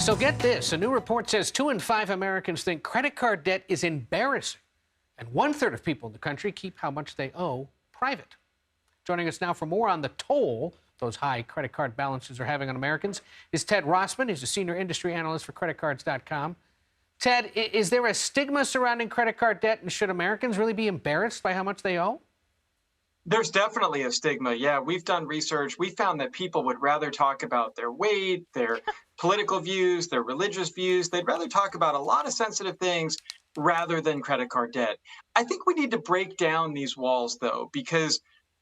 So get this, a new report says 2 in 5 Americans think credit card debt is embarrassing, and 1/3 of people in the country keep how much they owe private. Joining us now for more on the toll those high credit card balances are having on Americans is Ted Rossman. He's a senior industry analyst for creditcards.com. Ted, is there a stigma surrounding credit card debt, and should Americans really be embarrassed by how much they owe? There's definitely a stigma. Yeah, we've done research. We found that people would rather talk about their weight, their political views, their religious views. They'd rather talk about a lot of sensitive things rather than credit card debt. I think we need to break down these walls, though, because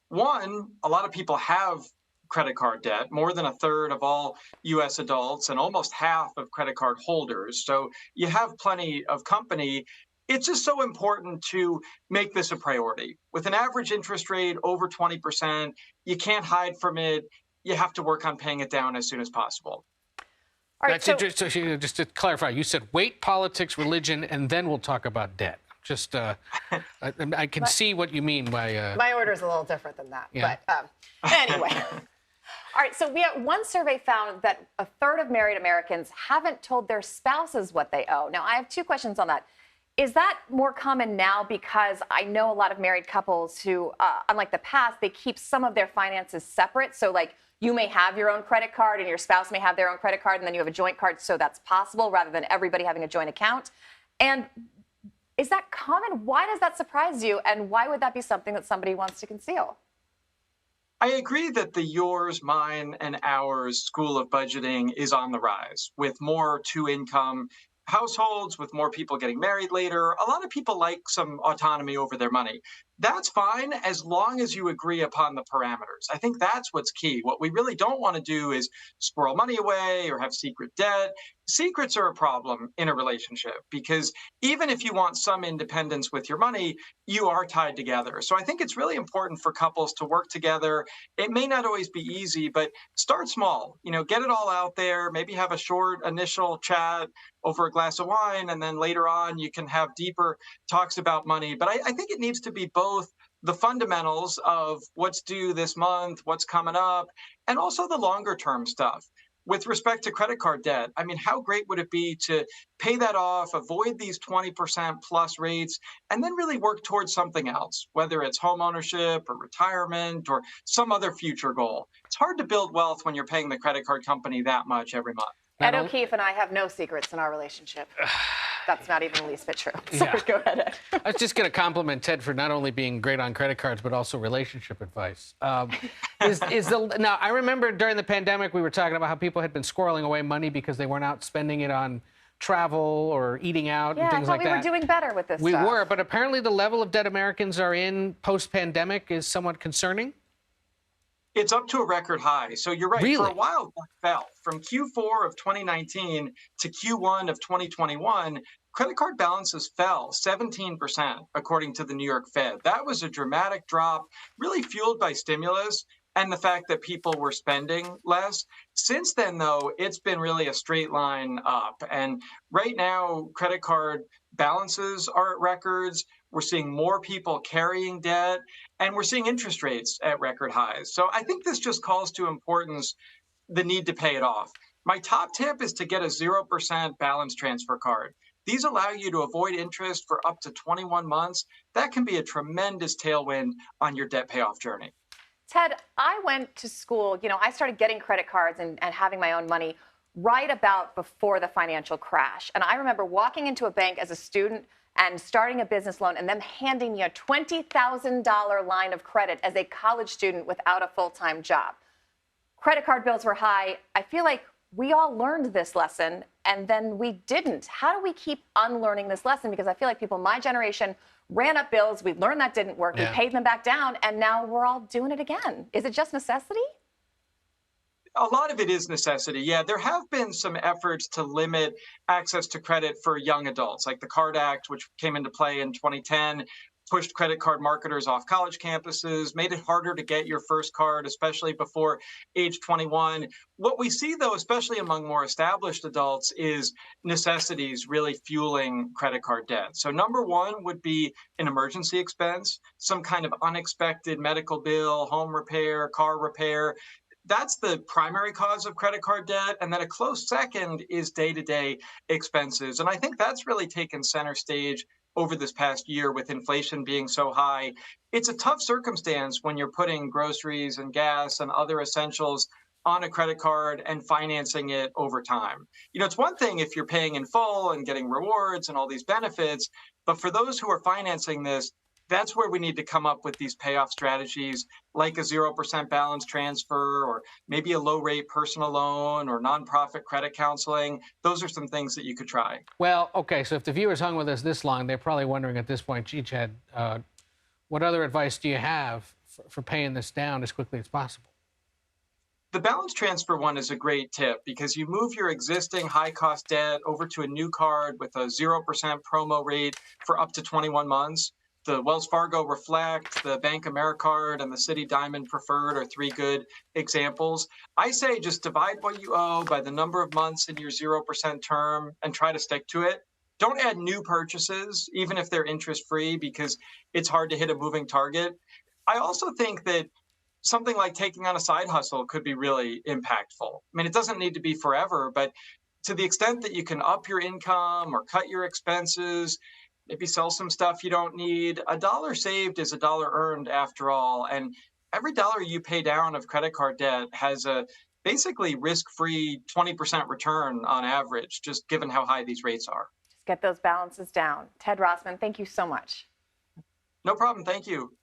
one, a lot of people have credit card debt, more than 1/3 of all US adults and almost half of credit card holders. So you have plenty of company. It's just so important to make this a priority. With an average interest rate over 20%, you can't hide from it. You have to work on paying it down as soon as possible. All right, just to clarify, you said weight, politics, religion, and then we'll talk about debt. Just, I can see what you mean by... My order is a little different than that, yeah. But anyway. All right, so one survey found that 1/3 of married Americans haven't told their spouses what they owe. Now, I have two questions on that. Is that more common now? Because I know a lot of married couples who, unlike the past, they keep some of their finances separate. So like you may have your own credit card and your spouse may have their own credit card and then you have a joint card. So that's possible rather than everybody having a joint account. And is that common? Why does that surprise you? And why would that be something that somebody wants to conceal? I agree that the yours, mine, and ours school of budgeting is on the rise with more two-income households, with more people getting married later. A lot of people like some autonomy over their money. That's fine as long as you agree upon the parameters. I think that's what's key. What we really don't want to do is squirrel money away or have secret debt. Secrets are a problem in a relationship because even if you want some independence with your money, you are tied together. So I think it's really important for couples to work together. It may not always be easy, but start small. Get it all out there. Maybe have a short initial chat over a glass of wine, and then later on you can have deeper talks about money. But I think it needs to be both the fundamentals of what's due this month, what's coming up, and also the longer term stuff. With respect to credit card debt, I mean, how great would it be to pay that off, avoid these 20% plus rates, and then really work towards something else, whether it's home ownership or retirement or some other future goal. It's hard to build wealth when you're paying the credit card company that much every month. Ed O'Keefe and I have no secrets in our relationship. That's not even the least bit true. Sorry, go ahead, Ed. I was just going to compliment Ted for not only being great on credit cards, but also relationship advice. Now, I remember during the pandemic, we were talking about how people had been squirreling away money because they weren't out spending it on travel or eating out and things like that. Yeah, I thought we were doing better with this stuff. We were, but apparently the level of debt Americans are in post-pandemic is somewhat concerning. It's up to a record high. So you're right. Really? For a while, it fell. From Q4 of 2019 to Q1 of 2021, credit card balances fell 17%, according to the New York Fed. That was a dramatic drop, really fueled by stimulus and the fact that people were spending less. Since then, though, it's been really a straight line up. And right now, credit card balances are at records. We're seeing more people carrying debt, and we're seeing interest rates at record highs. So I think this just calls to importance the need to pay it off. My top tip is to get a 0% balance transfer card. These allow you to avoid interest for up to 21 months. That can be a tremendous tailwind on your debt payoff journey. Ted, I went to school, I started getting credit cards and having my own money right about before the financial crash. And I remember walking into a bank as a student and starting a business loan and them handing me a $20,000 line of credit as a college student without a full-time job. Credit card bills were high. I feel like we all learned this lesson and then we didn't. How do we keep unlearning this lesson? Because I feel like people my generation ran up bills. We learned that didn't work. Yeah. We paid them back down and now we're all doing it again. Is it just necessity? A lot of it is necessity. Yeah, there have been some efforts to limit access to credit for young adults, like the CARD Act, which came into play in 2010, pushed credit card marketers off college campuses, made it harder to get your first card, especially before age 21. What we see, though, especially among more established adults, is necessities really fueling credit card debt. So number one would be an emergency expense, some kind of unexpected medical bill, home repair, car repair. That's the primary cause of credit card debt. And then a close second is day-to-day expenses. And I think that's really taken center stage over this past year with inflation being so high. It's a tough circumstance when you're putting groceries and gas and other essentials on a credit card and financing it over time. It's one thing if you're paying in full and getting rewards and all these benefits, but for those who are financing this, that's where we need to come up with these payoff strategies like a 0% balance transfer or maybe a low rate personal loan or nonprofit credit counseling. Those are some things that you could try. Well, okay, so if the viewers hung with us this long, they're probably wondering at this point, gee, Chad, what other advice do you have for paying this down as quickly as possible? The balance transfer one is a great tip because you move your existing high cost debt over to a new card with a 0% promo rate for up to 21 months. The Wells Fargo Reflect, the Bank AmeriCard, and the Citi Diamond Preferred are three good examples. I say just divide what you owe by the number of months in your 0% term and try to stick to it. Don't add new purchases, even if they're interest free, because it's hard to hit a moving target. I also think that something like taking on a side hustle could be really impactful. I mean, it doesn't need to be forever, but to the extent that you can up your income or cut your expenses, maybe sell some stuff you don't need, a dollar saved is a dollar earned after all. And every dollar you pay down of credit card debt has a basically risk-free 20% return on average, just given how high these rates are. Just get those balances down. Ted Rossman, thank you so much. No problem. Thank you.